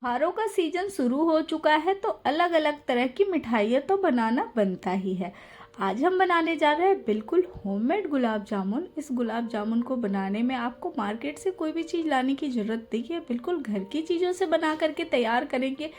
त्योहारों का सीजन शुरू हो चुका है तो अलग अलग तरह की मिठाइयाँ तो बनाना बनता ही है। आज हम बनाने जा रहे हैं बिल्कुल होममेड गुलाब जामुन। इस गुलाब जामुन को बनाने में आपको मार्केट से कोई भी चीज़ लाने की ज़रूरत नहीं है, बिल्कुल घर की चीज़ों से बना करके तैयार करेंगे।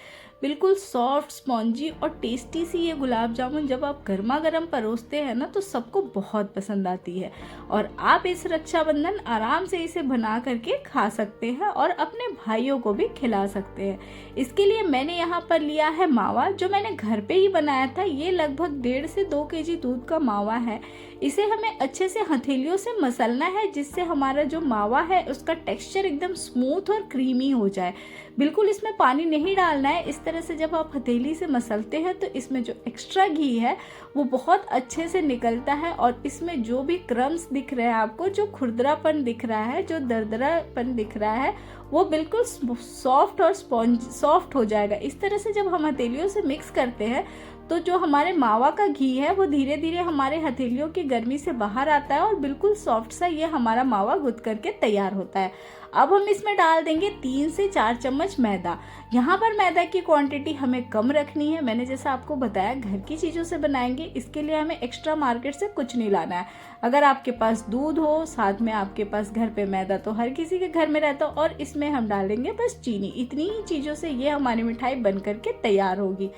बिल्कुल सॉफ्ट स्पॉन्जी और टेस्टी सी ये गुलाब जामुन जब आप गर्मा गर्म परोसते हैं ना तो सबको बहुत पसंद आती है। और आप इस रक्षाबंधन आराम से इसे बना करके खा सकते हैं और अपने भाइयों को भी खिला सकते हैं। इसके लिए मैंने यहाँ पर लिया है मावा, जो मैंने घर पे ही बनाया था। ये लगभग 1.5 से 2 केजी दूध का मावा है। इसे हमें अच्छे से हथेलियों से मसलना है, जिससे हमारा जो मावा है उसका टेक्सचर एकदम स्मूथ और क्रीमी हो जाए। बिल्कुल इसमें पानी नहीं डालना है। इस तरह से जब आप हथेली से मसलते हैं तो इसमें जो एक्स्ट्रा घी है वो बहुत अच्छे से निकलता है, और इसमें जो भी क्रम्स दिख रहे हैं आपको, जो खुरदरापन दिख रहा है, जो दरदरापन दिख रहा है, वो बिल्कुल सॉफ्ट और सॉफ्ट हो जाएगा। इस तरह से जब हम हथेलियों से मिक्स करते हैं तो जो हमारे मावा का घी है वो धीरे धीरे हमारे हथेलियों की गर्मी से बाहर आता है और बिल्कुल सॉफ्ट सा ये हमारा मावा गुथ करके तैयार होता है। अब हम इसमें डाल देंगे 3 से 4 चम्मच मैदा। यहाँ पर मैदा की क्वांटिटी हमें कम रखनी है। मैंने जैसा आपको बताया घर की चीज़ों से बनाएंगे, इसके लिए हमें एक्स्ट्रा मार्केट से कुछ नहीं लाना है। अगर आपके पास दूध हो, साथ में आपके पास घर पे मैदा तो हर किसी के घर में रहता हो, और इसमें हम डालेंगे बस चीनी। इतनी ही चीज़ों से ये हमारी मिठाई बन करके तैयार होगी।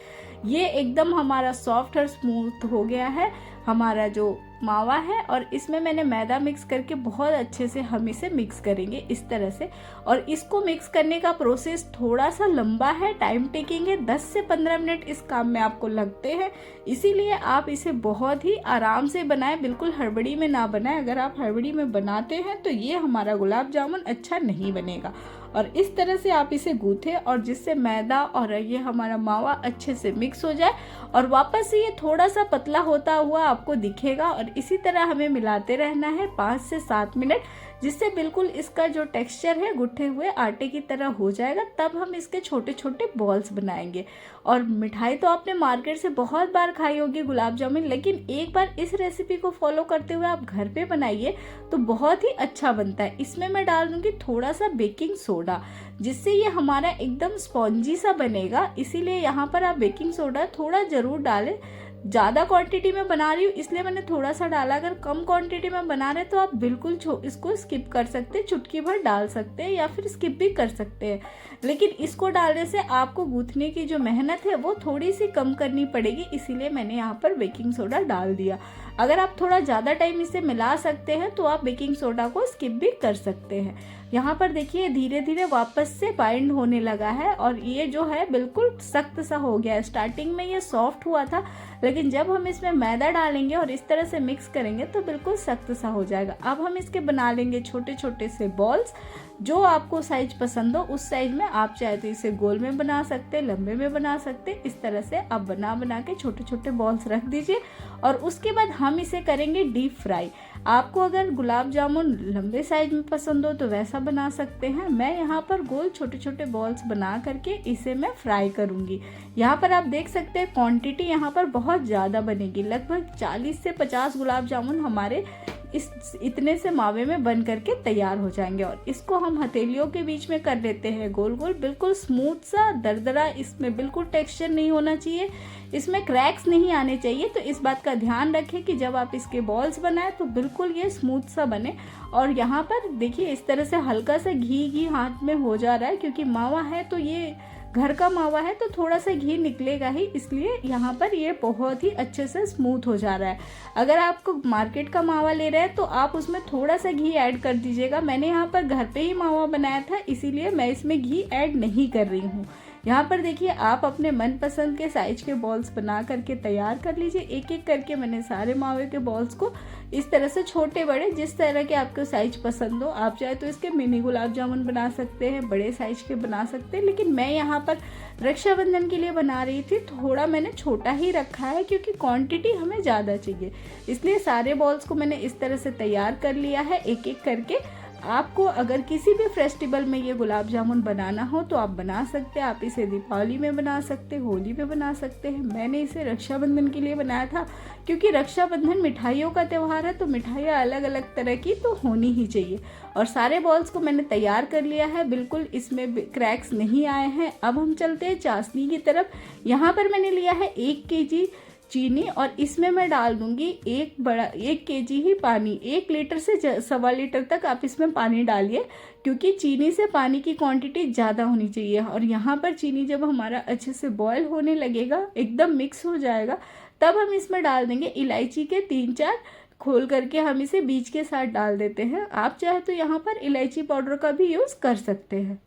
ये एकदम हमारा सॉफ्ट और स्मूथ हो गया है हमारा जो मावा है, और इसमें मैंने मैदा मिक्स करके बहुत अच्छे से हम इसे मिक्स करेंगे इस तरह से। और इसको मिक्स करने का प्रोसेस थोड़ा सा लंबा है, टाइम टेकिंग है। 10 से 15 मिनट इस काम में आपको लगते हैं, इसीलिए आप इसे बहुत ही आराम से बनाएं, बिल्कुल हड़बड़ी में ना बनाएं। अगर आप हड़बड़ी में बनाते हैं तो ये हमारा गुलाब जामुन अच्छा नहीं बनेगा। और इस तरह से आप इसे गूंथें, और जिससे मैदा और ये हमारा मावा अच्छे से मिक्स हो जाए, और वापस से ये थोड़ा सा पतला होता हुआ आपको दिखेगा। और इसी तरह हमें मिलाते रहना है 5 से 7 मिनट, जिससे बिल्कुल इसका जो टेक्सचर है गुट्ठे हुए आटे की तरह हो जाएगा। तब हम इसके छोटे छोटे बॉल्स बनाएंगे। और मिठाई तो आपने मार्केट से बहुत बार खाई होगी गुलाब जामुन, लेकिन एक बार इस रेसिपी को फॉलो करते हुए आप घर पे बनाइए तो बहुत ही अच्छा बनता है। इसमें मैं डाल दूंगी थोड़ा सा बेकिंग सोडा, जिससे ये हमारा एकदम स्पॉन्जी सा बनेगा। इसीलिए यहाँ पर आप बेकिंग सोडा थोड़ा जरूर डालें। ज़्यादा क्वांटिटी में बना रही हूँ इसलिए मैंने थोड़ा सा डाला। अगर कम क्वांटिटी में बना रहे तो आप बिल्कुल इसको स्किप कर सकते हैं, चुटकी भर डाल सकते हैं या फिर स्किप भी कर सकते हैं। लेकिन इसको डालने से आपको गूंथने की जो मेहनत है वो थोड़ी सी कम करनी पड़ेगी, इसीलिए मैंने यहाँ पर बेकिंग सोडा डाल दिया। अगर आप थोड़ा ज़्यादा टाइम इसे मिला सकते हैं तो आप बेकिंग सोडा को स्किप भी कर सकते हैं। यहाँ पर देखिए धीरे धीरे वापस से बाइंड होने लगा है, और ये जो है बिल्कुल सख्त सा हो गया है। स्टार्टिंग में ये सॉफ्ट हुआ था, लेकिन जब हम इसमें मैदा डालेंगे और इस तरह से मिक्स करेंगे तो बिल्कुल सख्त सा हो जाएगा। अब हम इसके बना लेंगे छोटे छोटे से बॉल्स। जो आपको साइज पसंद हो उस साइज में आप चाहे तो इसे गोल में बना सकते, लंबे में बना सकते। इस तरह से आप बना बना के छोटे छोटे बॉल्स रख दीजिए, और उसके बाद हम इसे करेंगे डीप फ्राई। आपको अगर गुलाब जामुन लंबे साइज में पसंद हो तो वैसा बना सकते हैं। मैं यहाँ पर गोल छोटे छोटे बॉल्स बना करके इसे मैं फ्राई करूँगी। यहाँ पर आप देख सकते हैं क्वांटिटी यहाँ पर बहुत ज़्यादा बनेगी। लगभग 40 से 50 गुलाब जामुन हमारे इतने से मावे में बन करके तैयार हो जाएंगे। और इसको हम हथेलियों के बीच में कर लेते हैं गोल गोल, बिल्कुल स्मूथ सा, दरदरा इसमें बिल्कुल टेक्सचर नहीं होना चाहिए, इसमें क्रैक्स नहीं आने चाहिए। तो इस बात का ध्यान रखें कि जब आप इसके बॉल्स बनाएं तो बिल्कुल ये स्मूथ सा बने। और यहाँ पर देखिए इस तरह से हल्का सा घी घी हाथ में हो जा रहा है, क्योंकि मावा है तो ये घर का मावा है तो थोड़ा सा घी निकलेगा ही, इसलिए यहाँ पर ये बहुत ही अच्छे से स्मूथ हो जा रहा है। अगर आपको मार्केट का मावा ले रहे हैं तो आप उसमें थोड़ा सा घी ऐड कर दीजिएगा। मैंने यहाँ पर घर पे ही मावा बनाया था, इसीलिए मैं इसमें घी ऐड नहीं कर रही हूँ। यहाँ पर देखिए आप अपने मनपसंद के साइज के बॉल्स बना करके तैयार कर लीजिए। एक एक करके मैंने सारे मावे के बॉल्स को इस तरह से छोटे बड़े जिस तरह के आपको साइज पसंद हो, आप चाहे तो इसके मिनी गुलाब जामुन बना सकते हैं, बड़े साइज के बना सकते हैं। लेकिन मैं यहाँ पर रक्षाबंधन के लिए बना रही थी, थोड़ा मैंने छोटा ही रखा है क्योंकि क्वांटिटी हमें ज़्यादा चाहिए। इसलिए सारे बॉल्स को मैंने इस तरह से तैयार कर लिया है एक एक करके। आपको अगर किसी भी फेस्टिवल में ये गुलाब जामुन बनाना हो तो आप बना सकते हैं। आप इसे दीपावली में बना सकते हैं, होली में बना सकते हैं। मैंने इसे रक्षाबंधन के लिए बनाया था, क्योंकि रक्षाबंधन मिठाइयों का त्यौहार है, तो मिठाइयाँ अलग अलग तरह की तो होनी ही चाहिए। और सारे बॉल्स को मैंने तैयार कर लिया है, बिल्कुल इसमें क्रैक्स नहीं आए हैं। अब हम चलते हैं चाशनी की तरफ। यहाँ पर मैंने लिया है 1 kg चीनी, और इसमें मैं डाल दूंगी 1 kg ही पानी। 1 लीटर से 1.25 लीटर तक आप इसमें पानी डालिए, क्योंकि चीनी से पानी की क्वांटिटी ज़्यादा होनी चाहिए। और यहाँ पर चीनी जब हमारा अच्छे से बॉयल होने लगेगा, एकदम मिक्स हो जाएगा, तब हम इसमें डाल देंगे इलायची के 3-4 खोल करके हम इसे बीज के साथ डाल देते हैं। आप चाहे तो यहाँ पर इलायची पाउडर का भी यूज़ कर सकते हैं।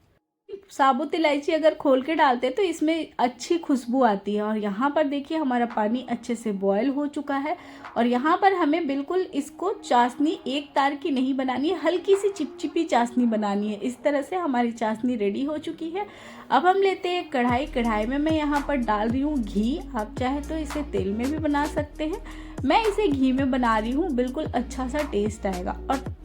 साबुत इलायची अगर खोल के डालते हैं तो इसमें अच्छी खुशबू आती है। और यहाँ पर देखिए हमारा पानी अच्छे से बॉयल हो चुका है, और यहाँ पर हमें बिल्कुल इसको चाशनी एक तार की नहीं बनानी है, हल्की सी चिपचिपी चाशनी बनानी है। इस तरह से हमारी चाशनी रेडी हो चुकी है। अब हम लेते हैं कढ़ाई में मैं यहाँ पर डाल रही हूँ घी। आप चाहे तो इसे तेल में भी बना सकते हैं, मैं इसे घी में बना रही हूँ, बिल्कुल अच्छा सा टेस्ट आएगा। और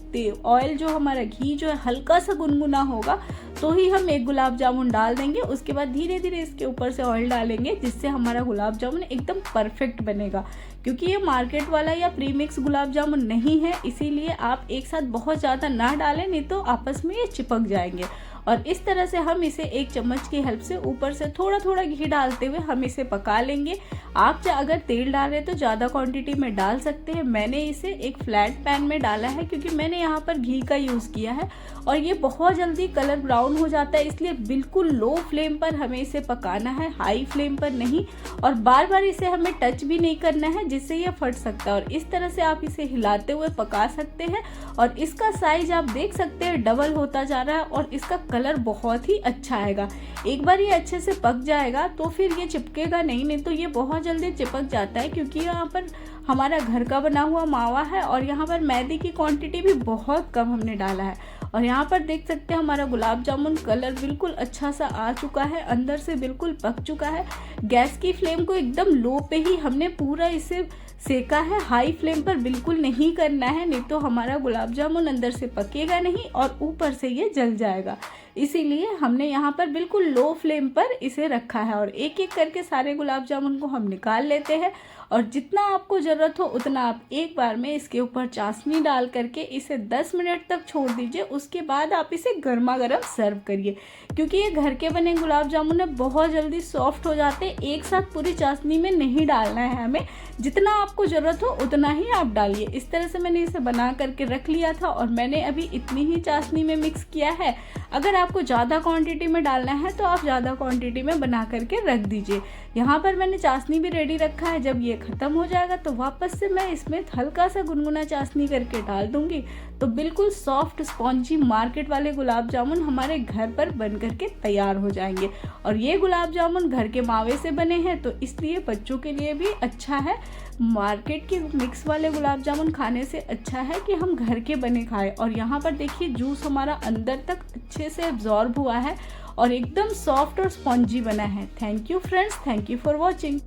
ऑयल जो हमारा घी जो है हल्का सा गुनगुना होगा तो ही हम एक गुलाब जामुन डाल देंगे। उसके बाद धीरे धीरे इसके ऊपर से ऑयल डालेंगे, जिससे हमारा गुलाब जामुन एकदम परफेक्ट बनेगा। क्योंकि ये मार्केट वाला या प्री मिक्स गुलाब जामुन नहीं है, इसीलिए आप एक साथ बहुत ज़्यादा ना डालें, नहीं तो आपस में ये चिपक जाएंगे। और इस तरह से हम इसे 1 चम्मच की हेल्प से ऊपर से थोड़ा थोड़ा घी डालते हुए हम इसे पका लेंगे। आप अगर तेल डाल रहे हैं तो ज़्यादा क्वांटिटी में डाल सकते हैं। मैंने इसे एक फ्लैट पैन में डाला है, क्योंकि मैंने यहाँ पर घी का यूज़ किया है और ये बहुत जल्दी कलर ब्राउन हो जाता है, इसलिए बिल्कुल लो फ्लेम पर हमें इसे पकाना है, हाई फ्लेम पर नहीं। और बार बार इसे हमें टच भी नहीं करना है, जिससे ये फट सकता है। और इस तरह से आप इसे हिलाते हुए पका सकते हैं। और इसका साइज आप देख सकते हैं डबल होता जा रहा है, और इसका कलर बहुत ही अच्छा आएगा। एक बार ये अच्छे से पक जाएगा तो फिर ये चिपकेगा नहीं तो ये बहुत जल्दी चिपक जाता है, क्योंकि यहाँ पर हमारा घर का बना हुआ मावा है और यहाँ पर मैदे की क्वांटिटी भी बहुत कम हमने डाला है। और यहाँ पर देख सकते हैं हमारा गुलाब जामुन कलर बिल्कुल अच्छा सा आ चुका है, अंदर से बिल्कुल पक चुका है। गैस की फ्लेम को एकदम लो पे ही हमने पूरा इसे सेका है, हाई फ्लेम पर बिल्कुल नहीं करना है, नहीं तो हमारा गुलाब जामुन अंदर से पकेगा नहीं और ऊपर से ये जल जाएगा। इसीलिए हमने यहाँ पर बिल्कुल लो फ्लेम पर इसे रखा है। और एक एक करके सारे गुलाब जामुन को हम निकाल लेते हैं, और जितना आपको ज़रूरत हो उतना आप एक बार में इसके ऊपर चाशनी डाल करके इसे 10 मिनट तक छोड़ दीजिए। उसके बाद आप इसे गर्मा गर्म सर्व करिए, क्योंकि ये घर के बने गुलाब जामुन है, बहुत जल्दी सॉफ्ट हो जाते हैं। एक साथ पूरी चाशनी में नहीं डालना है हमें, जितना आपको ज़रूरत हो उतना ही आप डालिए। इस तरह से मैंने इसे बना करके रख लिया था, और मैंने अभी इतनी ही चाशनी में मिक्स किया है। अगर आपको ज़्यादा क्वांटिटी में डालना है तो आप ज़्यादा क्वांटिटी में बना करके रख दीजिए। यहाँ पर मैंने चाशनी भी रेडी रखा है। जब ये ख़त्म हो जाएगा तो वापस से मैं इसमें हल्का सा गुनगुना चाशनी करके डाल दूँगी, तो बिल्कुल सॉफ्ट स्पॉन्जी मार्केट वाले गुलाब जामुन हमारे घर पर बन करके तैयार हो जाएंगे। और ये गुलाब जामुन घर के मावे से बने हैं, तो इसलिए बच्चों के लिए भी अच्छा है। मार्केट के मिक्स वाले गुलाब जामुन खाने से अच्छा है कि हम घर के बने खाएं। और यहाँ पर देखिए जूस हमारा अंदर तक अच्छे से एब्जॉर्ब हुआ है और एकदम सॉफ्ट और स्पॉन्जी बना है। Thank you friends, thank you for watching.